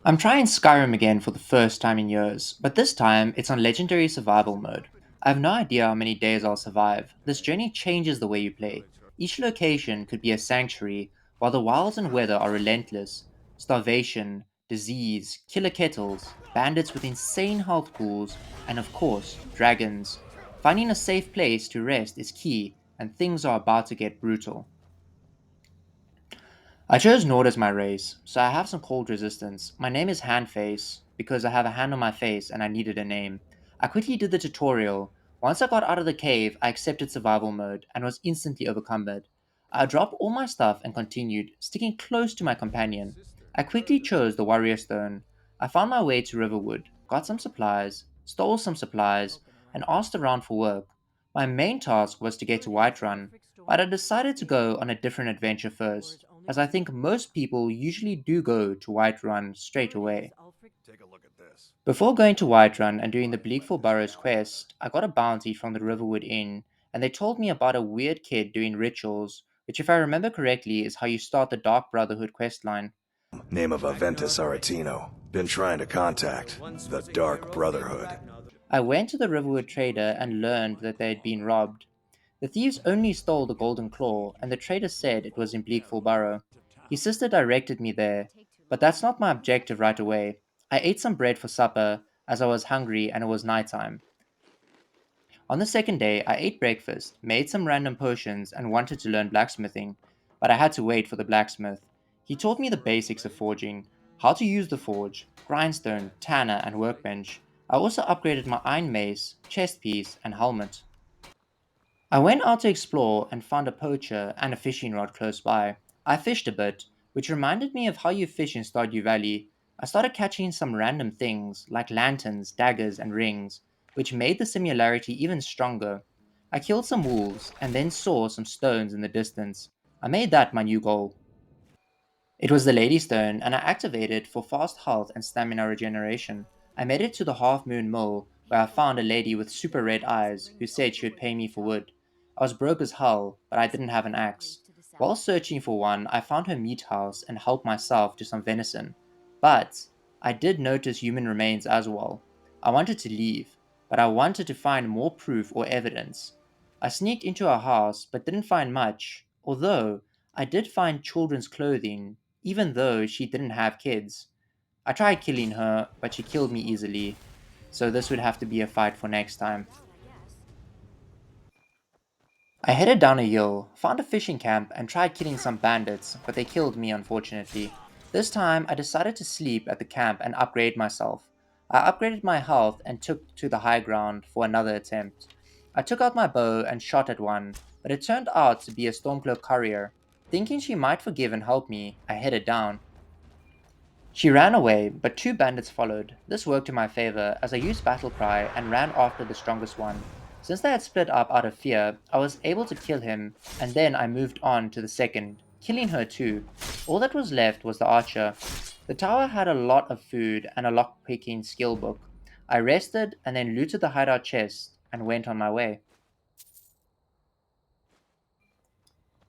I'm trying Skyrim again for the first time in years, but this time it's on legendary survival mode. I have no idea how many days I'll survive. This journey changes the way you play. Each location could be a sanctuary, while the wilds and weather are relentless. Starvation, disease, killer kettles, bandits with insane health pools, and of course, dragons. Finding a safe place to rest is key, and things are about to get brutal. I chose Nord as my race, so I have some cold resistance. My name is Handface because I have a hand on my face and I needed a name. I quickly did the tutorial. Once I got out of the cave, I accepted survival mode and was instantly overcome. I dropped all my stuff and continued, sticking close to my companion. I quickly chose the Warrior Stone. I found my way to Riverwood, got some supplies, stole some supplies, and asked around for work. My main task was to get to Whiterun, but I decided to go on a different adventure first, as I think most people usually do go to Whiterun straight away. Take a look at this. Before going to Whiterun and doing the Bleak for Barrow's quest, I got a bounty from the Riverwood Inn, and they told me about a weird kid doing rituals, which, if I remember correctly, is how you start the Dark Brotherhood questline. Name of Aventus Aretino. Been trying to contact the Dark Brotherhood. I went to the Riverwood trader and learned that they had been robbed. The thieves only stole the golden claw, and the trader said it was in Bleakful Barrow. His sister directed me there, but that's not my objective right away. I ate some bread for supper, as I was hungry and it was nighttime. On the second day, I ate breakfast, made some random potions, and wanted to learn blacksmithing, but I had to wait for the blacksmith. He taught me the basics of forging, how to use the forge, grindstone, tanner, and workbench. I also upgraded my iron mace, chest piece, and helmet. I went out to explore and found a poacher and a fishing rod close by. I fished a bit, which reminded me of how you fish in Stardew Valley. I started catching some random things, like lanterns, daggers, and rings, which made the similarity even stronger. I killed some wolves and then saw some stones in the distance. I made that my new goal. It was the Lady Stone, and I activated it for fast health and stamina regeneration. I made it to the Half Moon Mill, where I found a lady with super red eyes who said she would pay me for wood. I was broke as hell, but I didn't have an axe. While searching for one, I found her meat house and helped myself to some venison. But I did notice human remains as well. I wanted to leave, but I wanted to find more proof or evidence. I sneaked into her house but didn't find much, although I did find children's clothing, even though she didn't have kids. I tried killing her, but she killed me easily, so this would have to be a fight for next time. I headed down a hill, found a fishing camp, and tried killing some bandits, but they killed me unfortunately. This time, I decided to sleep at the camp and upgrade myself. I upgraded my health and took to the high ground for another attempt. I took out my bow and shot at one, but it turned out to be a Stormcloak courier. Thinking she might forgive and help me, I headed down. She ran away, but two bandits followed. This worked in my favor as I used Battle Cry and ran after the strongest one. Since they had split up out of fear, I was able to kill him, and then I moved on to the second, killing her too. All that was left was the archer. The tower had a lot of food and a lockpicking skill book. I rested and then looted the hideout chest and went on my way.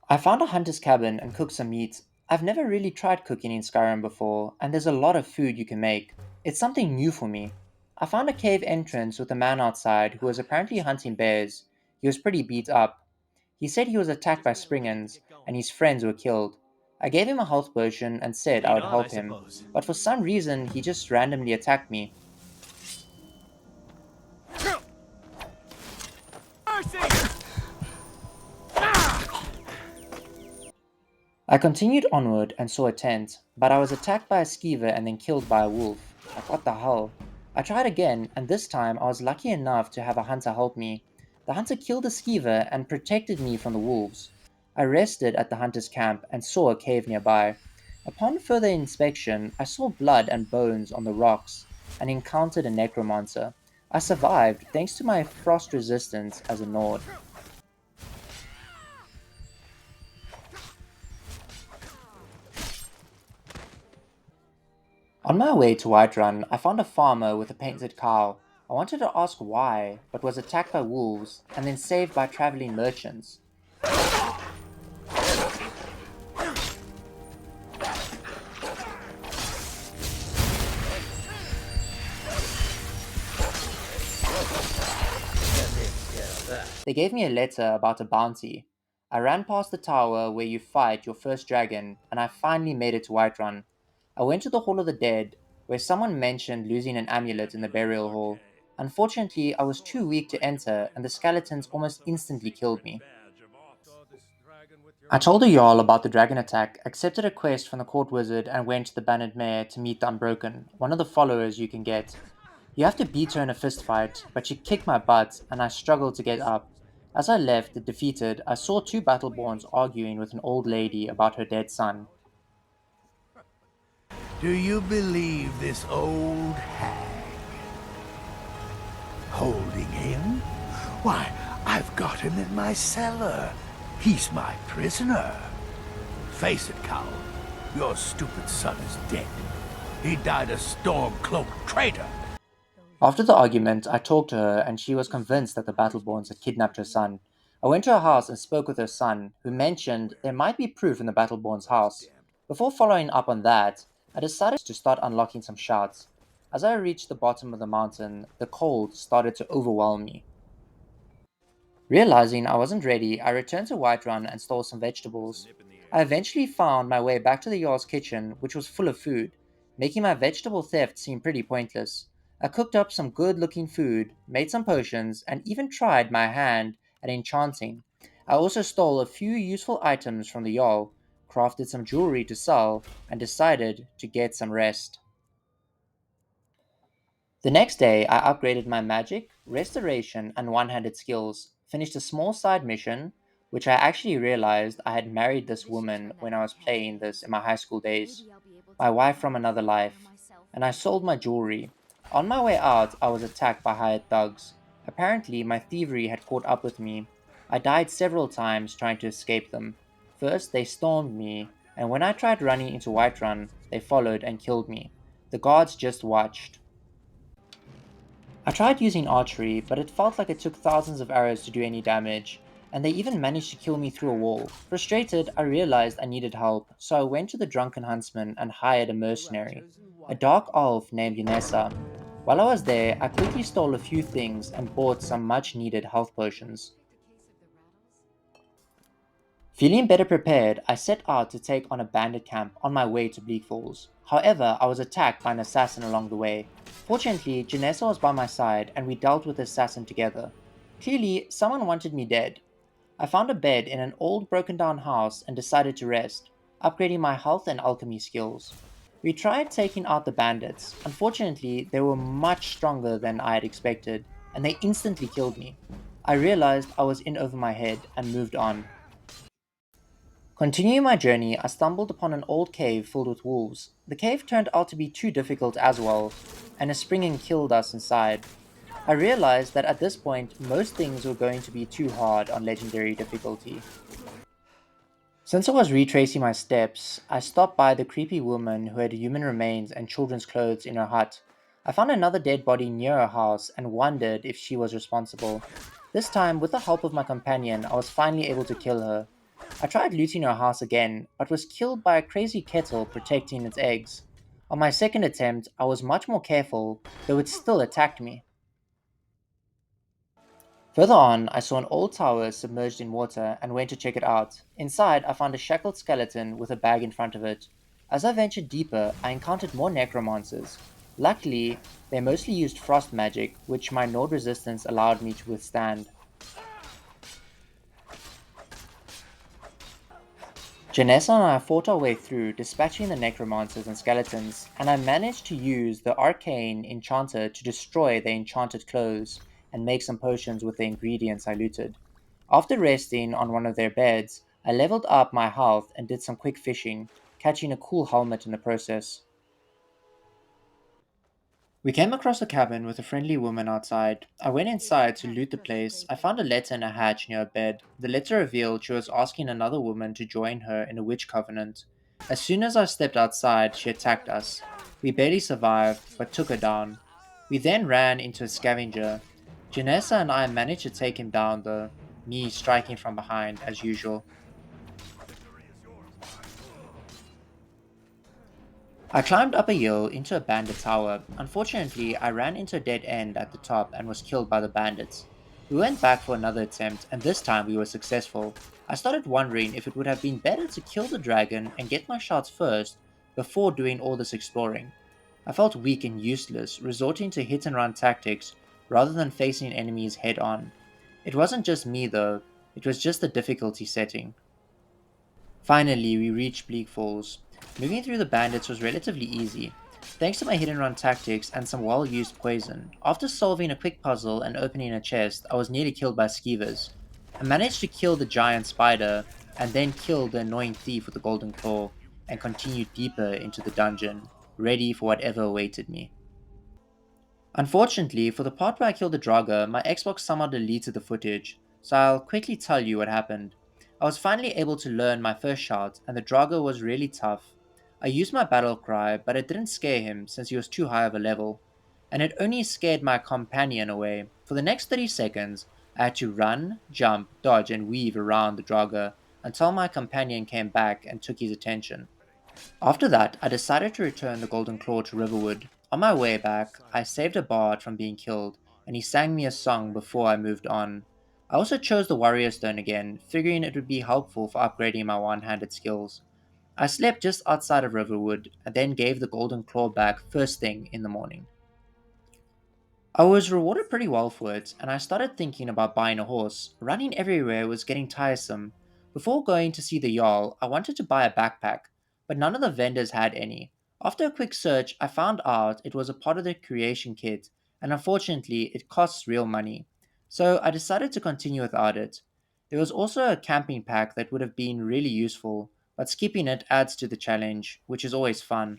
I found a hunter's cabin and cooked some meat. I've never really tried cooking in Skyrim before, and there's a lot of food you can make. It's something new for me. I found a cave entrance with a man outside who was apparently hunting bears. He was pretty beat up. He said he was attacked by springans, and his friends were killed. I gave him a health potion and said I Lead would on, I help him, suppose. but for some reason he just randomly attacked me. Mercy! I continued onward and saw a tent, but I was attacked by a skeever and then killed by a wolf. Like, what the hell? I tried again, and this time I was lucky enough to have a hunter help me. The hunter killed the skeever and protected me from the wolves. I rested at the hunter's camp and saw a cave nearby. Upon further inspection, I saw blood and bones on the rocks and encountered a necromancer. I survived thanks to my frost resistance as a Nord. On my way to Whiterun, I found a farmer with a painted cow. I wanted to ask why, but was attacked by wolves and then saved by traveling merchants. They gave me a letter about a bounty. I ran past the tower where you fight your first dragon, and I finally made it to Whiterun. I went to the Hall of the Dead, where someone mentioned losing an amulet in the burial hall. Unfortunately, I was too weak to enter, and the skeletons almost instantly killed me. I told the Jarl about the dragon attack, accepted a quest from the court wizard, and went to the Bandit Mare to meet the Unbroken, one of the followers you can get. You have to beat her in a fist fight, but she kicked my butt, and I struggled to get up. As I left, defeated, I saw two battleborns arguing with an old lady about her dead son. Do you believe this old hag? Holding him? Why, I've got him in my cellar. He's my prisoner. Face it, coward. Your stupid son is dead. He died a storm-cloaked traitor. After the argument, I talked to her, and she was convinced that the Battleborns had kidnapped her son. I went to her house and spoke with her son, who mentioned there might be proof in the Battleborn's house. Before following up on that, I decided to start unlocking some shards. As I reached the bottom of the mountain, the cold started to overwhelm me. Realizing I wasn't ready, I returned to Whiterun and stole some vegetables. I eventually found my way back to the Jarl's kitchen, which was full of food, making my vegetable theft seem pretty pointless. I cooked up some good looking food, made some potions, and even tried my hand at enchanting. I also stole a few useful items from the Jarl, crafted some jewelry to sell, and decided to get some rest. The next day, I upgraded my magic, restoration, and one handed skills, finished a small side mission, which I actually realized I had married this woman when I was playing this in my high school days, my wife from another life, and I sold my jewelry. On my way out, I was attacked by hired thugs. Apparently, my thievery had caught up with me. I died several times trying to escape them. First, they stormed me, and when I tried running into Whiterun, they followed and killed me. The guards just watched. I tried using archery, but it felt like it took thousands of arrows to do any damage, and they even managed to kill me through a wall. Frustrated, I realized I needed help, so I went to the Drunken Huntsman and hired a mercenary, a dark elf named Yanessa. While I was there, I quickly stole a few things and bought some much needed health potions. Feeling better prepared, I set out to take on a bandit camp on my way to Bleak Falls. However, I was attacked by an assassin along the way. Fortunately, Janessa was by my side and we dealt with the assassin together. Clearly, someone wanted me dead. I found a bed in an old broken down house and decided to rest, upgrading my health and alchemy skills. We tried taking out the bandits. Unfortunately, they were much stronger than I had expected, and they instantly killed me. I realized I was in over my head and moved on. Continuing my journey, I stumbled upon an old cave filled with wolves. The cave turned out to be too difficult as well, and a springing killed us inside. I realized that at this point, most things were going to be too hard on legendary difficulty. Since I was retracing my steps, I stopped by the creepy woman who had human remains and children's clothes in her hut. I found another dead body near her house and wondered if she was responsible. This time, with the help of my companion, I was finally able to kill her. I tried looting her house again, but was killed by a crazy kettle protecting its eggs. On my second attempt, I was much more careful, though it still attacked me. Further on, I saw an old tower submerged in water and went to check it out. Inside, I found a shackled skeleton with a bag in front of it. As I ventured deeper, I encountered more necromancers. Luckily, they mostly used frost magic, which my Nord resistance allowed me to withstand. Janessa and I fought our way through, dispatching the necromancers and skeletons, and I managed to use the arcane enchanter to destroy the enchanted clothes and make some potions with the ingredients I looted. After resting on one of their beds, I leveled up my health and did some quick fishing, catching a cool helmet in the process. We came across a cabin with a friendly woman outside. I went inside to loot the place. I found a letter in a hatch near a bed. The letter revealed she was asking another woman to join her in a witch covenant. As soon as I stepped outside, she attacked us. We barely survived, but took her down. We then ran into a scavenger. Janessa and I managed to take him down, though, me striking from behind as usual. I climbed up a hill into a bandit tower. Unfortunately, I ran into a dead end at the top and was killed by the bandits. We went back for another attempt, and this time we were successful. I started wondering if it would have been better to kill the dragon and get my shots first before doing all this exploring. I felt weak and useless, resorting to hit and run tactics rather than facing enemies head on. It wasn't just me though, it was just the difficulty setting. Finally, we reached Bleak Falls. Moving through the bandits was relatively easy, thanks to my hit and run tactics and some well used poison. After solving a quick puzzle and opening a chest, I was nearly killed by skeevers. I managed to kill the giant spider, and then killed the annoying thief with the golden claw, and continued deeper into the dungeon, ready for whatever awaited me. Unfortunately, for the part where I killed the Draga, my Xbox somehow deleted the footage, so I'll quickly tell you what happened. I was finally able to learn my first shot, and the Draga was really tough. I used my battle cry, but it didn't scare him since he was too high of a level, and it only scared my companion away. For the next 30 seconds, I had to run, jump, dodge, and weave around the Draga until my companion came back and took his attention. After that, I decided to return the Golden Claw to Riverwood. On my way back, I saved a bard from being killed, and he sang me a song before I moved on. I also chose the Warrior Stone again, figuring it would be helpful for upgrading my one-handed skills. I slept just outside of Riverwood, and then gave the Golden Claw back first thing in the morning. I was rewarded pretty well for it, and I started thinking about buying a horse. Running everywhere was getting tiresome. Before going to see the Jarl, I wanted to buy a backpack, but none of the vendors had any. After a quick search, I found out it was a part of the creation kit, and unfortunately, it costs real money. So I decided to continue without it. There was also a camping pack that would have been really useful, but skipping it adds to the challenge, which is always fun.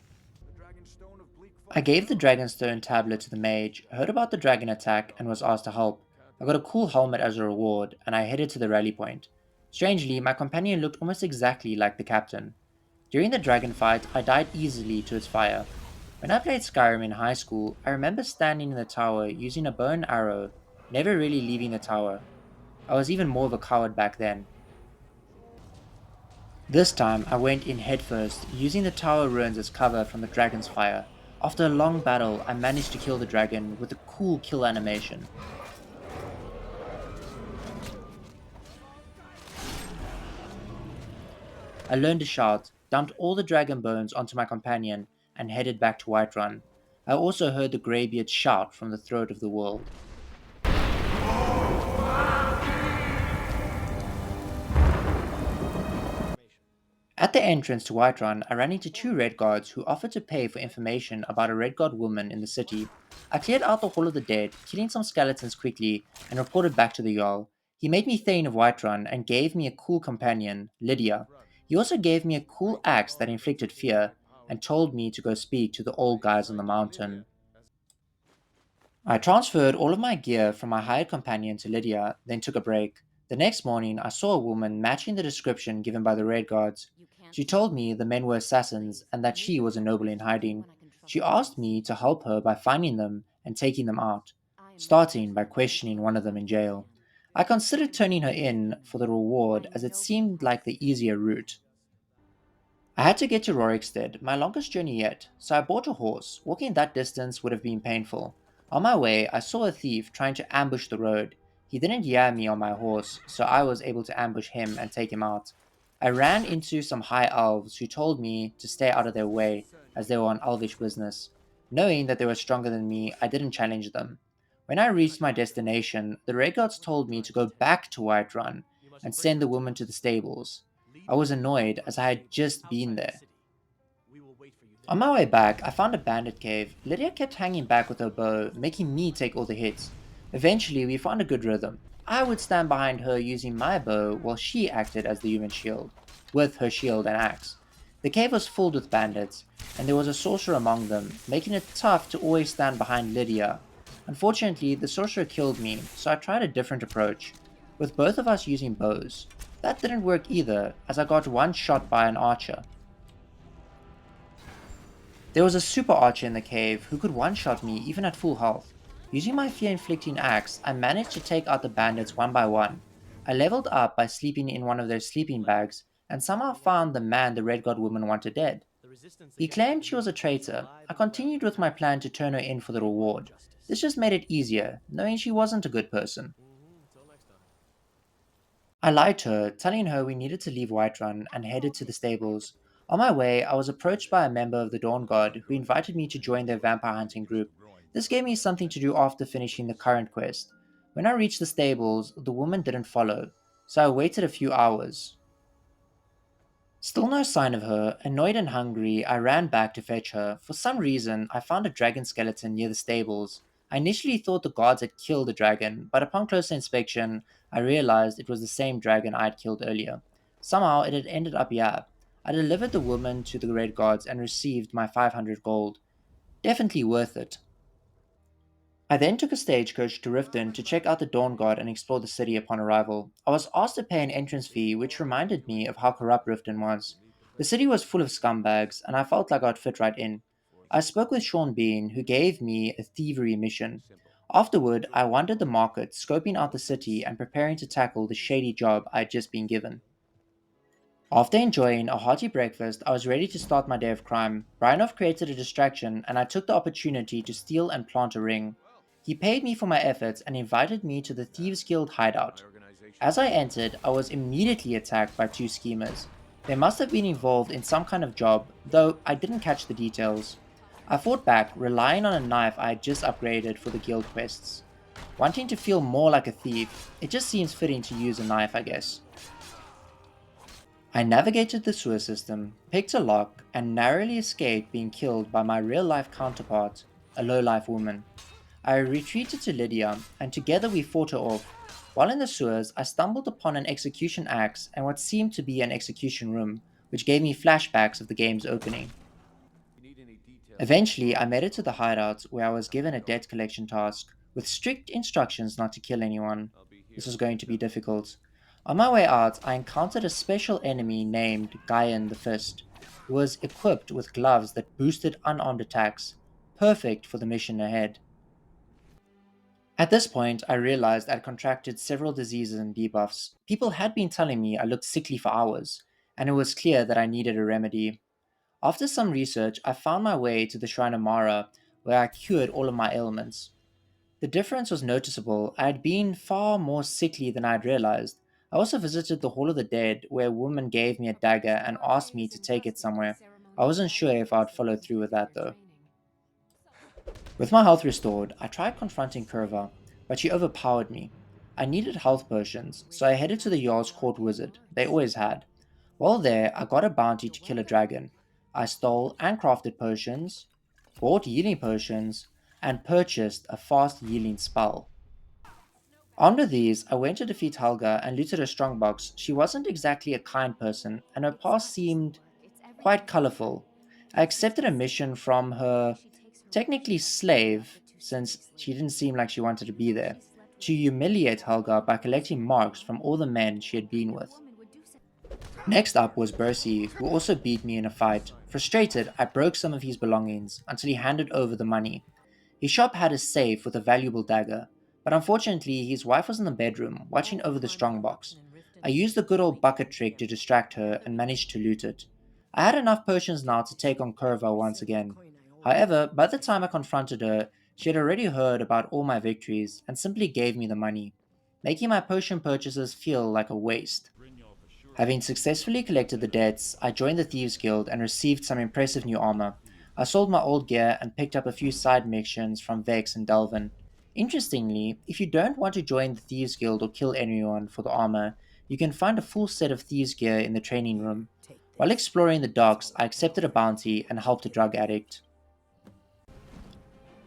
I gave the Dragonstone tablet to the mage, heard about the dragon attack, and was asked to help. I got a cool helmet as a reward, and I headed to the rally point. Strangely, my companion looked almost exactly like the captain. During the dragon fight, I died easily to its fire. When I played Skyrim in high school, I remember standing in the tower using a bow and arrow, never really leaving the tower. I was even more of a coward back then. This time, I went in headfirst, using the tower ruins as cover from the dragon's fire. After a long battle, I managed to kill the dragon with a cool kill animation. I learned to shout, dumped all the dragon bones onto my companion, and headed back to Whiterun. I also heard the greybeard shout from the throat of the world. At the entrance to Whiterun, I ran into two red guards who offered to pay for information about a red guard woman in the city. I cleared out the Hall of the Dead, killing some skeletons quickly, and reported back to the Jarl. He made me Thane of Whiterun and gave me a cool companion, Lydia. He also gave me a cool axe that inflicted fear, and told me to go speak to the old guys on the mountain. I transferred all of my gear from my hired companion to Lydia, then took a break. The next morning, I saw a woman matching the description given by the Red Guards. She told me the men were assassins and that she was a noble in hiding. She asked me to help her by finding them and taking them out, starting by questioning one of them in jail. I considered turning her in for the reward as it seemed like the easier route. I had to get to Rorikstead, my longest journey yet, so I bought a horse. Walking that distance would have been painful. On my way, I saw a thief trying to ambush the road. He didn't hear me on my horse, so I was able to ambush him and take him out. I ran into some high elves who told me to stay out of their way, as they were on elvish business. Knowing that they were stronger than me, I didn't challenge them. When I reached my destination, the Regards told me to go back to Whiterun and send the woman to the stables. I was annoyed as I had just been there. On my way back, I found a bandit cave. Lydia kept hanging back with her bow, making me take all the hits. Eventually, we found a good rhythm. I would stand behind her using my bow while she acted as the human shield, with her shield and axe. The cave was filled with bandits, and there was a sorcerer among them, making it tough to always stand behind Lydia. Unfortunately, the sorcerer killed me, so I tried a different approach, with both of us using bows. That didn't work either, as I got one shot by an archer. There was a super archer in the cave who could one-shot me even at full health. Using my fear-inflicting axe, I managed to take out the bandits one by one. I leveled up by sleeping in one of their sleeping bags, and somehow found the man the Red God woman wanted dead. He claimed she was a traitor. I continued with my plan to turn her in for the reward. This just made it easier, knowing she wasn't a good person. I lied to her, telling her we needed to leave Whiterun and headed to the stables. On my way, I was approached by a member of the Dawn Guard who invited me to join their vampire hunting group. This gave me something to do after finishing the current quest. When I reached the stables, the woman didn't follow, so I waited a few hours. Still no sign of her, annoyed and hungry, I ran back to fetch her. For some reason, I found a dragon skeleton near the stables. I initially thought the guards had killed the dragon, but upon closer inspection, I realized it was the same dragon I had killed earlier. Somehow, it had ended up here. I delivered the woman to the Red Guards and received my 500 gold. Definitely worth it. I then took a stagecoach to Riften to check out the Dawn Guard and explore the city upon arrival. I was asked to pay an entrance fee, which reminded me of how corrupt Riften was. The city was full of scumbags, and I felt like I'd fit right in. I spoke with Sean Bean, who gave me a thievery mission. Afterward, I wandered the market, scoping out the city and preparing to tackle the shady job I had just been given. After enjoying a hearty breakfast, I was ready to start my day of crime. Brynolf created a distraction, and I took the opportunity to steal and plant a ring. He paid me for my efforts and invited me to the Thieves Guild hideout. As I entered, I was immediately attacked by two schemers. They must have been involved in some kind of job, though I didn't catch the details. I fought back, relying on a knife I had just upgraded for the guild quests. Wanting to feel more like a thief, it just seems fitting to use a knife, I guess. I navigated the sewer system, picked a lock, and narrowly escaped being killed by my real-life counterpart, a low-life woman. I retreated to Lydia, and together we fought her off. While in the sewers, I stumbled upon an execution axe and what seemed to be an execution room, which gave me flashbacks of the game's opening. Eventually, I made it to the hideout where I was given a debt collection task, with strict instructions not to kill anyone. This was going to be difficult. On my way out, I encountered a special enemy named Guyan the Fist, who was equipped with gloves that boosted unarmed attacks, perfect for the mission ahead. At this point, I realized I'd contracted several diseases and debuffs. People had been telling me I looked sickly for hours, and it was clear that I needed a remedy. After some research, I found my way to the Shrine of Mara, where I cured all of my ailments. The difference was noticeable. I had been far more sickly than I had realized. I also visited the Hall of the Dead, where a woman gave me a dagger and asked me to take it somewhere. I wasn't sure if I'd follow through with that though. With my health restored, I tried confronting Curva, but she overpowered me. I needed health potions, so I headed to the Jarl's Court Wizard. They always had. While there, I got a bounty to kill a dragon. I stole and crafted potions, bought healing potions, and purchased a fast healing spell. Armed with these, I went to defeat Helga and looted her strongbox. She wasn't exactly a kind person, and her past seemed quite colorful. I accepted a mission from her technically slave, since she didn't seem like she wanted to be there, to humiliate Helga by collecting marks from all the men she had been with. Next up was Bercy, who also beat me in a fight. Frustrated, I broke some of his belongings until he handed over the money. His shop had a safe with a valuable dagger, but unfortunately his wife was in the bedroom, watching over the strongbox. I used the good old bucket trick to distract her and managed to loot it. I had enough potions now to take on Curva once again. However, by the time I confronted her, she had already heard about all my victories and simply gave me the money, making my potion purchases feel like a waste. Having successfully collected the debts, I joined the Thieves Guild and received some impressive new armor. I sold my old gear and picked up a few side missions from Vex and Delvin. Interestingly, if you don't want to join the Thieves Guild or kill anyone for the armor, you can find a full set of Thieves gear in the training room. While exploring the docks, I accepted a bounty and helped a drug addict.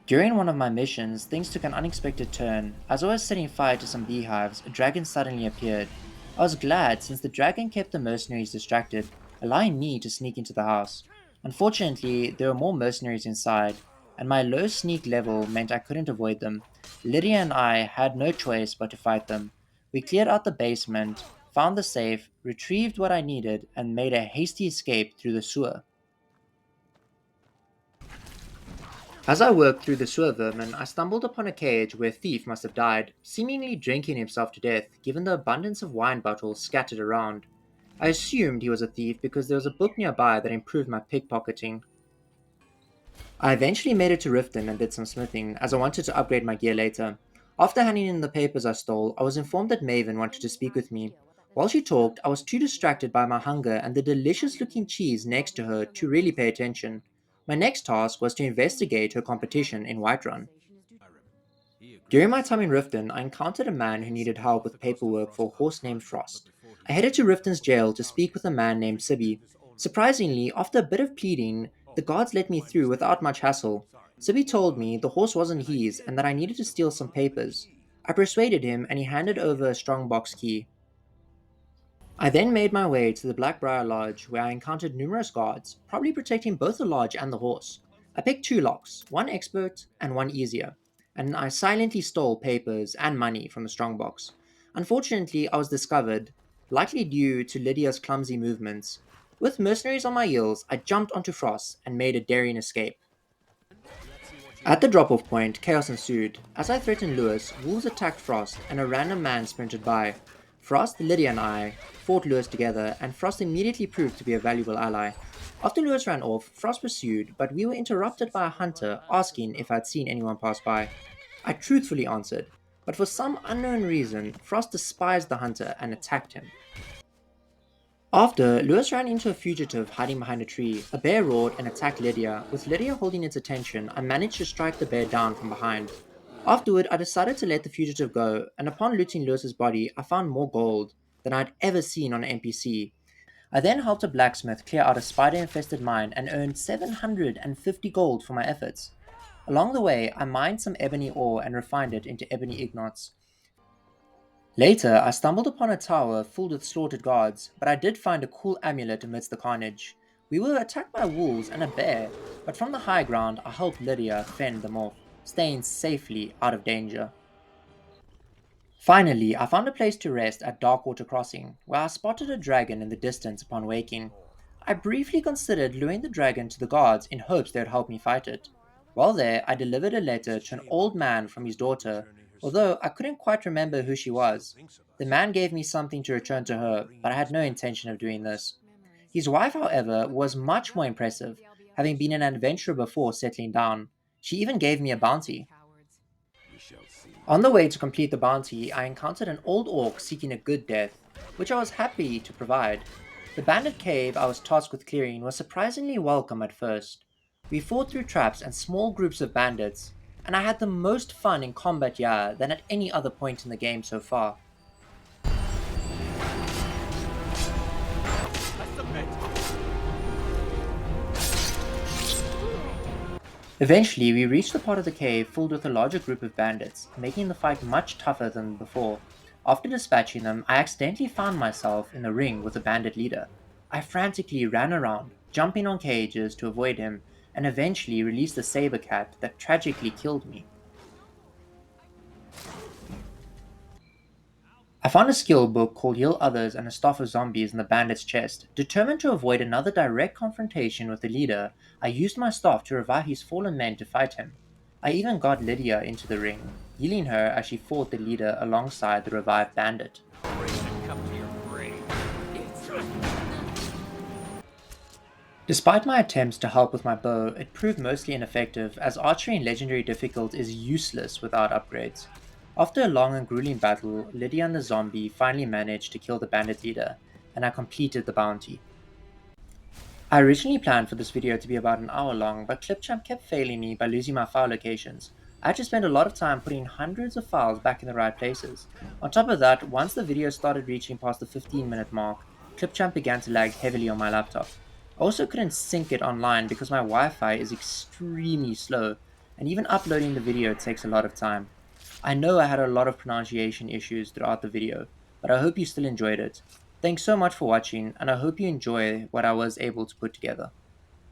During one of my missions, things took an unexpected turn. As I was setting fire to some beehives, a dragon suddenly appeared. I was glad since the dragon kept the mercenaries distracted, allowing me to sneak into the house. Unfortunately, there were more mercenaries inside, and my low sneak level meant I couldn't avoid them. Lydia and I had no choice but to fight them. We cleared out the basement, found the safe, retrieved what I needed, and made a hasty escape through the sewer. As I worked through the sewer vermin, I stumbled upon a cage where a thief must have died, seemingly drinking himself to death given the abundance of wine bottles scattered around. I assumed he was a thief because there was a book nearby that improved my pickpocketing. I eventually made it to Riften and did some smithing, as I wanted to upgrade my gear later. After handing in the papers I stole, I was informed that Maven wanted to speak with me. While she talked, I was too distracted by my hunger and the delicious looking cheese next to her to really pay attention. My next task was to investigate her competition in Whiterun. During my time in Riften, I encountered a man who needed help with paperwork for a horse named Frost. I headed to Riften's jail to speak with a man named Sibby. Surprisingly, after a bit of pleading, the guards let me through without much hassle. Sibby told me the horse wasn't his and that I needed to steal some papers. I persuaded him and he handed over a strongbox key. I then made my way to the Blackbriar Lodge, where I encountered numerous guards, probably protecting both the lodge and the horse. I picked two locks, one expert and one easier, and I silently stole papers and money from the strongbox. Unfortunately, I was discovered, likely due to Lydia's clumsy movements. With mercenaries on my heels, I jumped onto Frost and made a daring escape. At the drop-off point, chaos ensued. As I threatened Lewis, wolves attacked Frost, and a random man sprinted by. Frost, Lydia, and I fought Lewis together, and Frost immediately proved to be a valuable ally. After Lewis ran off, Frost pursued, but we were interrupted by a hunter asking if I'd seen anyone pass by. I truthfully answered, but for some unknown reason, Frost despised the hunter and attacked him. After, Lewis ran into a fugitive hiding behind a tree. A bear roared and attacked Lydia. With Lydia holding its attention, I managed to strike the bear down from behind. Afterward, I decided to let the fugitive go, and upon looting Lewis's body, I found more gold than I'd ever seen on an NPC. I then helped a blacksmith clear out a spider-infested mine and earned 750 gold for my efforts. Along the way, I mined some ebony ore and refined it into ebony ingots. Later, I stumbled upon a tower filled with slaughtered guards, but I did find a cool amulet amidst the carnage. We were attacked by wolves and a bear, but from the high ground I helped Lydia fend them off, staying safely out of danger. Finally, I found a place to rest at Darkwater Crossing, where I spotted a dragon in the distance upon waking. I briefly considered luring the dragon to the guards in hopes they would help me fight it. While there, I delivered a letter to an old man from his daughter, although I couldn't quite remember who she was. The man gave me something to return to her, but I had no intention of doing this. His wife, however, was much more impressive, having been an adventurer before settling down. She even gave me a bounty. On the way to complete the bounty, I encountered an old orc seeking a good death, which I was happy to provide. The bandit cave I was tasked with clearing was surprisingly welcome at first. We fought through traps and small groups of bandits, and I had the most fun in combat here than at any other point in the game so far. Eventually, we reached the part of the cave filled with a larger group of bandits, making the fight much tougher than before. After dispatching them, I accidentally found myself in the ring with the bandit leader. I frantically ran around, jumping on cages to avoid him, and eventually released a saber cat that tragically killed me. I found a skill book called Heal Others and a Staff of Zombies in the bandit's chest. Determined to avoid another direct confrontation with the leader, I used my staff to revive his fallen men to fight him. I even got Lydia into the ring, healing her as she fought the leader alongside the revived bandit. Despite my attempts to help with my bow, it proved mostly ineffective, as archery in Legendary difficult is useless without upgrades. After a long and grueling battle, Lydia and the zombie finally managed to kill the bandit leader, and I completed the bounty. I originally planned for this video to be about an hour long, but Clipchamp kept failing me by losing my file locations. I had to spend a lot of time putting hundreds of files back in the right places. On top of that, once the video started reaching past the 15-minute mark, Clipchamp began to lag heavily on my laptop. I also couldn't sync it online because my Wi-Fi is extremely slow, and even uploading the video takes a lot of time. I know I had a lot of pronunciation issues throughout the video, but I hope you still enjoyed it. Thanks so much for watching, and I hope you enjoy what I was able to put together.